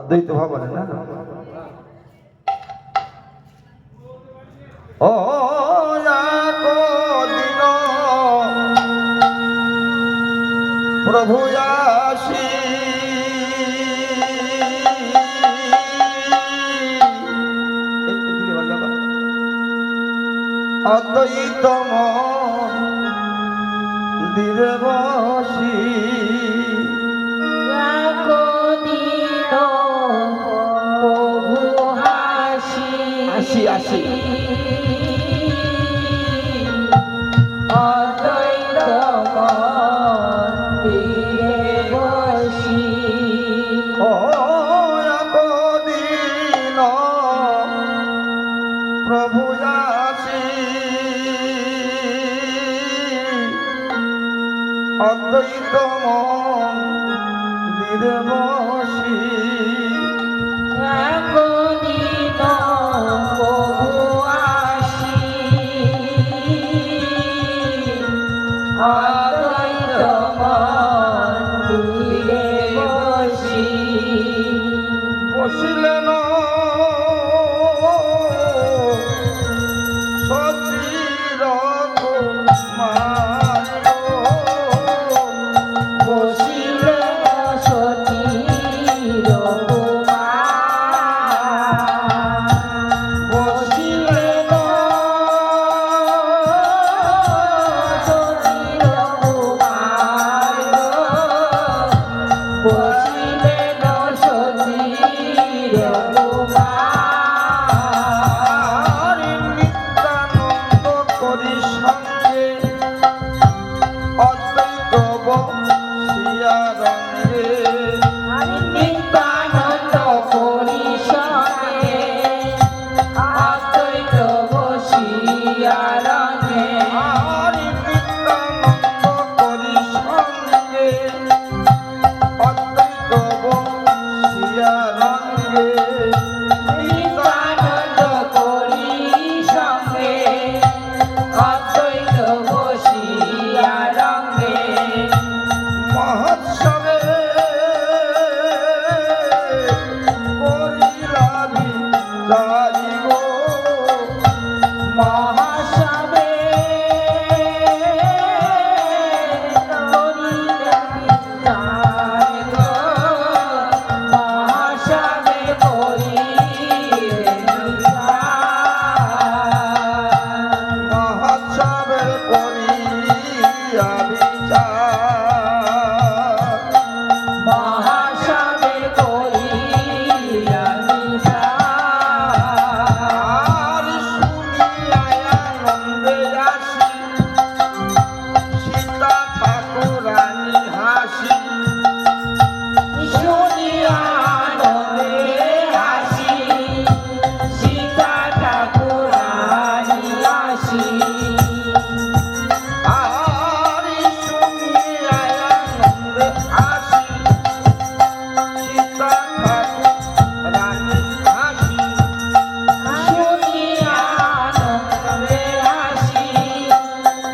অদ্বৈত ভাব বলে না। ও দিন প্রভু আসি অদ্বৈত মন্দিরে বসি আসি আসি অদ্বৈত মন্দিরে বসি ও দিন প্রভু আসি অদ্বৈত মন্দিরে বসি একদিন প্রভু আসি অদ্বৈত মন্দিরে বসি বসিলেন সচির কুমার বসিলেন সচির কুমার বসিলেন সচির কুমার বসিলেন সচির কুমার নিত্যানন্দ করি সঙ্গে অদ্বৈত বসিয়া রঙ্গে নিত্যানন্দ করি সঙ্গে অদ্বৈত বসিয়া রঙ্গে নিত্যানন্দ করি সঙ্গে অদ্বৈত বসিয়া রঙ্গে নিত্যানন্দ করি সঙ্গে অদ্বৈত বসিয়া রঙ্গে মহোৎসবে করিলামি যাই গো মহাসবে মহাসবে মহোৎসবে করিয়া বিচার মহাসবে আর শুনিয়া আনন্দে আসি সীতা ঠাকুরানী হাসি শুনিয়ানন্দে হাসি সীতা ঠাকুরানী হাসি আর শুনিয়া আনন্দে আসি সীতা ঠাকুরানী হাসি শুনিয়ানন্দে হাসি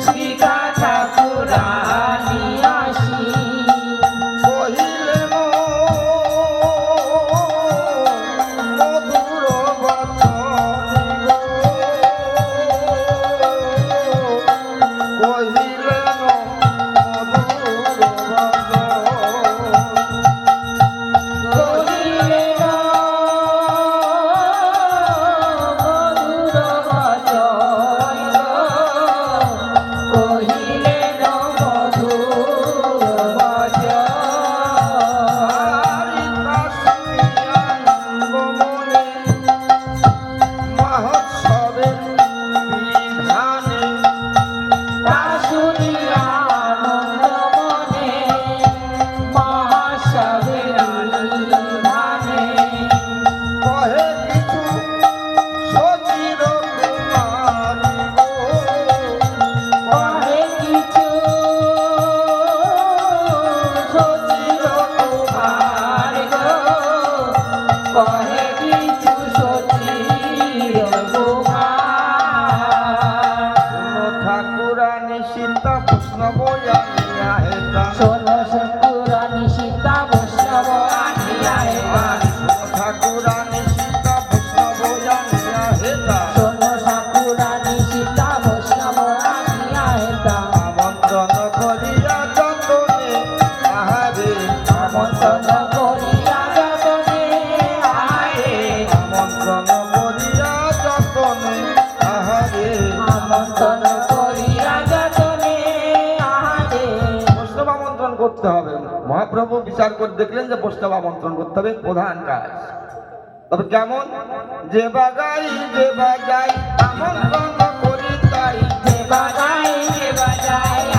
সীতা ঠাকুরানী হাসি কহিলেন মধুর বচন কহিলেন মধুর বচন কহিলেন মধুর বচন কহিলেন মধুর বচন মহোৎসবের বিধানে তা শুনিয়া আনন্দ মনে মহাসবের বিধানে কহে কিছু সচির কুমারী গো কহে কিছু সচির কুমার গো কহে কিছু সচির কুমার ঠাকুরানী সীতা বৈষ্ণব জানিয়া হেতা ষোলশ পুরাণী সীতা বৈষ্ণব আনিয়া আমন্ত্রণ করিয়া যতনে আহারে বৈষ্ণব আমন্ত্রণ করতে হবে। মহাপ্রভু বিচার করে দেখলেন যে বৈষ্ণব আমন্ত্রণ করতে হবে প্রধান কাজ। তবে কেমন? যে বাগাই যে বাজাই আমন্ত্রণ করি তাই, যে বাজায়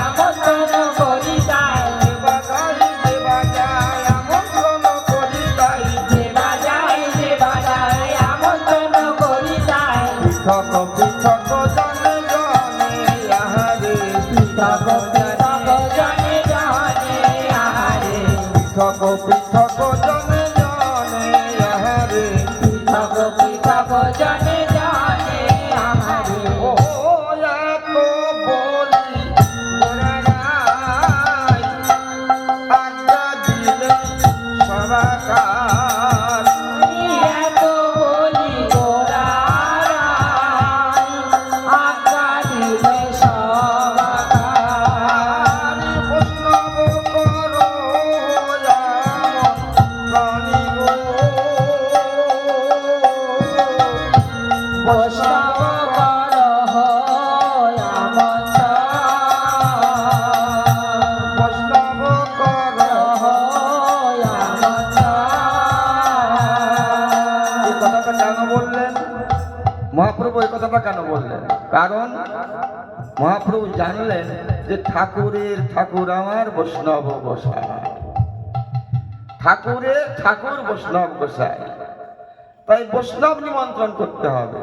আমন্ত্রণ করি তাই, যে বাগাই যে বাজাই আমন্ত্রণ করি তাই, যে বাজায় আমন্ত্রণ করি তাই, পৃথক পৃথক জনে জনে আহারে, পৃথক পৃথক জনে জনে আহারে, পৃথক পৃথক জনে জনে আহারে। পৃথক পৃথক জনে জনে আহারে। ও এত বলি তোরা নাই, আজ্ঞা দিলে সবাকার। এত বলি গোড়ায়, আজ্ঞা দিলে সবাকার। বৈষ্ণব করো প্রাণী গো, বৈষ্ণব করহ আমন্ত্রণ, বৈষ্ণব করো। এই কথাটা কেন বললেন মহাপ্রভু? এই কথাটা কেন বললেন? কারণ মহাপ্রভু জানলেন যে ঠাকুরের ঠাকুর আমার বৈষ্ণব গোসাই, ঠাকুরের ঠাকুর বৈষ্ণব গোসাই, তাই বৈষ্ণব নিমন্ত্রণ করতে হবে।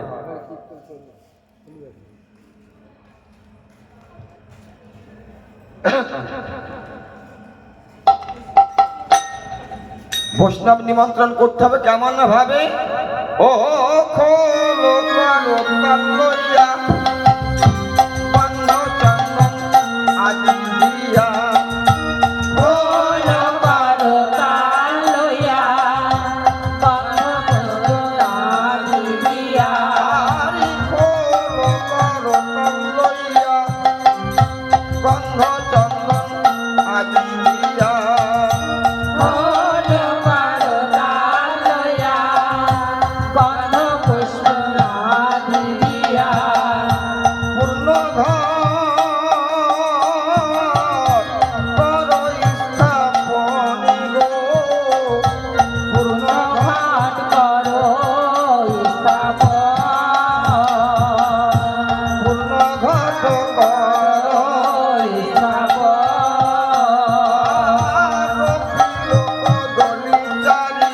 বৈষ্ণব নিমন্ত্রণ করতে হবে কেমন ভাবে? ও খোলো কালো কালোইয়া বন্ধ চন্দন আজি দিয়া, খোল করো কান লইয়া, বন্ধ করো দিয়া। আরি খোলো কালো কালোইয়া বন্ধ চন্দন আজি দিয়া, খোল করো কান লইয়া, বন্ধ পুষ্প দিয়া। পূর্ণ ঘর করো স্থাপনে গো, পূর্ণ ঘর ঘাট করো স্থাপন, পূর্ণ ঘট করো। দলি চারি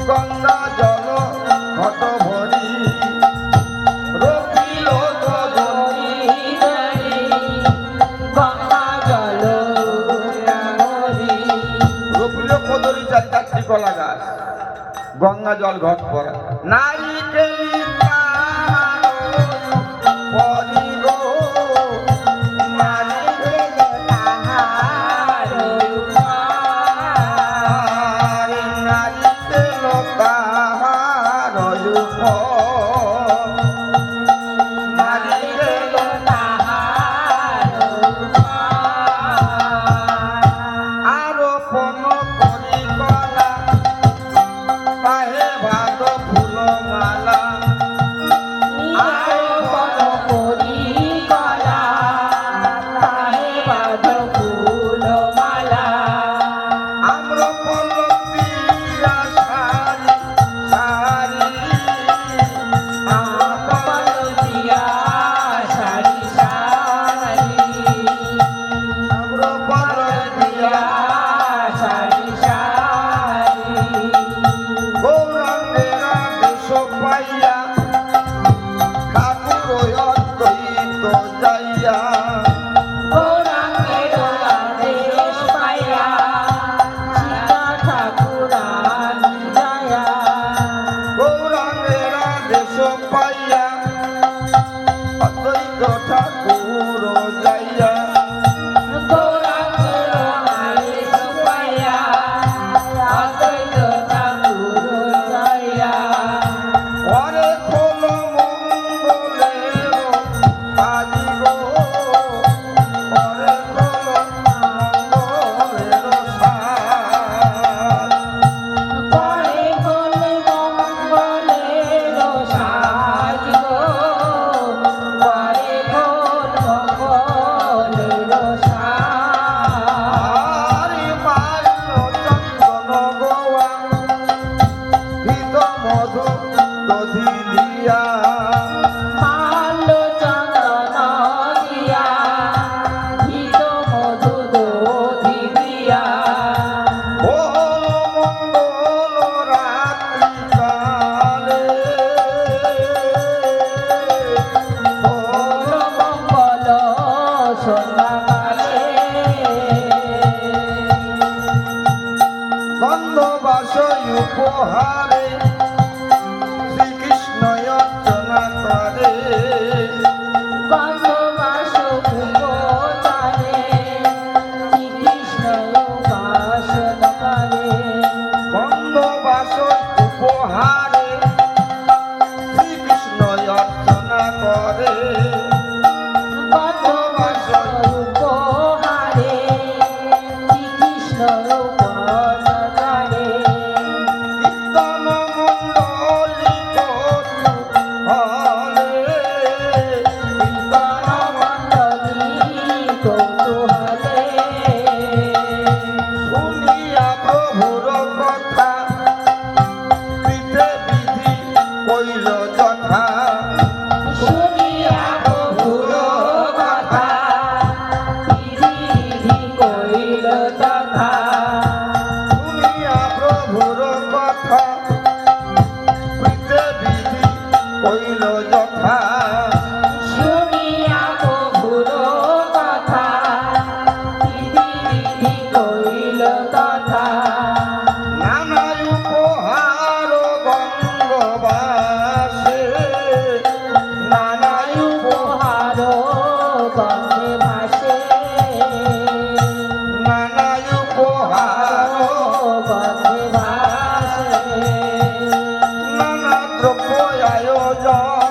গঙ্গা জল ঘট ভরি, রকিল দলি রকিল কদলি চারি চারটি কলা গাছ, গঙ্গা জল ঘট পড়া, নারিকেলি পরি গো, নারিকেলি তাহারে, নারিকেল তাহার উপর, নারিকেল আরোপণ করি কলা, পাহে ভাদ ফুল মালা, বাসরে কত বাসর উপহারে শ্রীকৃষ্ণ উপকারে কীর্তন মণ্ডলী কৌতূহলে কীর্তন মণ্ডলী কৌতূহলে শুনিয়া প্রভুর কথা কৃতে বিধি কইল যথা শুনিয়া প্রভুর কথা বিধি বিধি কইল তথা শুনিয়া প্রভুর কথা কৃতে বিধি কইল যথা শুনিয়া প্রভুর কথা বিধি বিধি কইল তথা নানা উপহার গঙ্গবাসে নানা উপহার গঙ্গে ভাসে নানা উপহার গঙ্গে ভাসে নানা দ্রব্য আয়োজন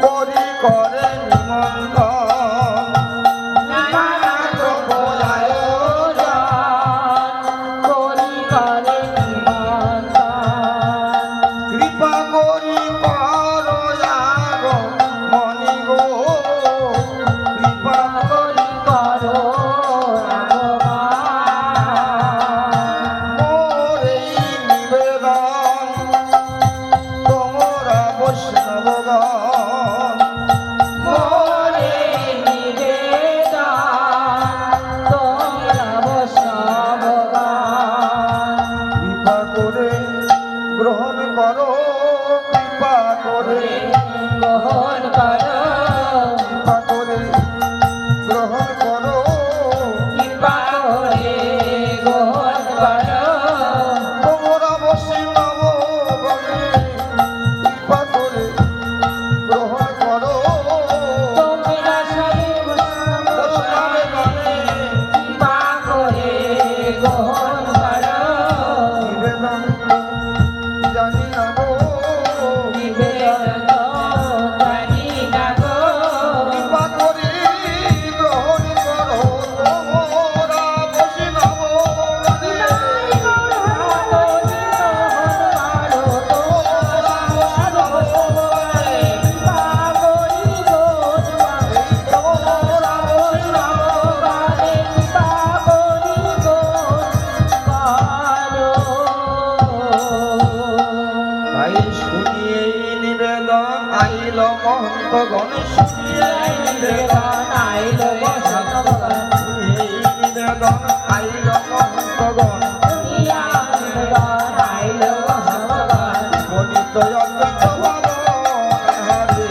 করি করে নিমন্ত্রণ নানা দ্রব্য আয়োজন করি করে নিমন্ত্রণ কৃপা করি পরয়াগ মণি গো কৃপা করি করো মোর এই নিবেদন তোমরা বৈষ্ণবগণ মোরে নিবেদন তোমরা বৈষ্ণবগণ কৃপা করে গ্রহণ করো কৃপা করে গ্রহণ করো কৃপা করে গ্রহণ করো কৃপা করে গ্রহণ করো তোমরা বৈষ্ণবগণে কৃপা করে গ্রহণ করো তোমরা সবে বৈষ্ণবগণে কৃপা করে গ্রহণ করো নিবেদন জানি না গো নিবেদন জানি না গো কৃপা করে গ্রহণ করো তোমরা বৈষ্ণবগণে তাই শুনিয়ে এই নিবেদন আইল মহন্ত গণেশ শুনিয়ে এই নিবেদন আইল মহন্ত গণ গণিত অদ্বৈত ভগবান হরে